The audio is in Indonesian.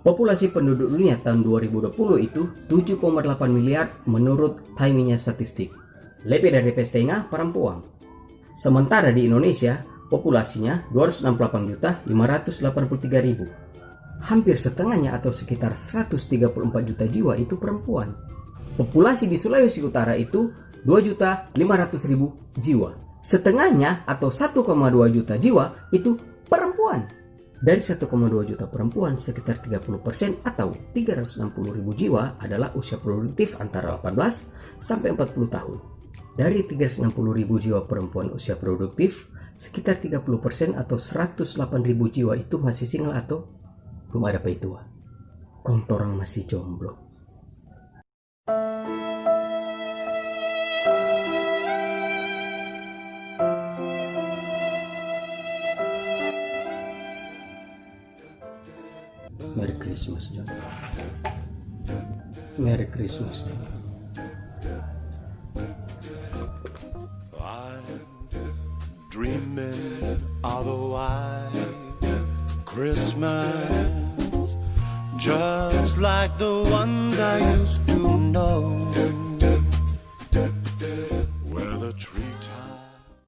Populasi penduduk dunia tahun 2020 itu 7,8 miliar menurut Taiminya Statistik. Lebih dari setengah perempuan. Sementara di Indonesia, populasinya 264.583.000. Hampir setengahnya atau sekitar 134 juta jiwa itu perempuan. Populasi di Sulawesi Utara itu 2.500.000 jiwa. Setengahnya atau 1,2 juta jiwa itu perempuan. Dari 1,2 juta perempuan, sekitar 30% atau 360.000 jiwa adalah usia produktif antara 18 sampai 40 tahun. Dari 360.000 jiwa perempuan usia produktif, sekitar 30% atau 108.000 jiwa itu masih single atau belum ada peitua. Kontorang masih jomblo. Merry Christmas, John. Merry Christmas, John. I'm dreaming of a white Christmas, just like the ones I used to know.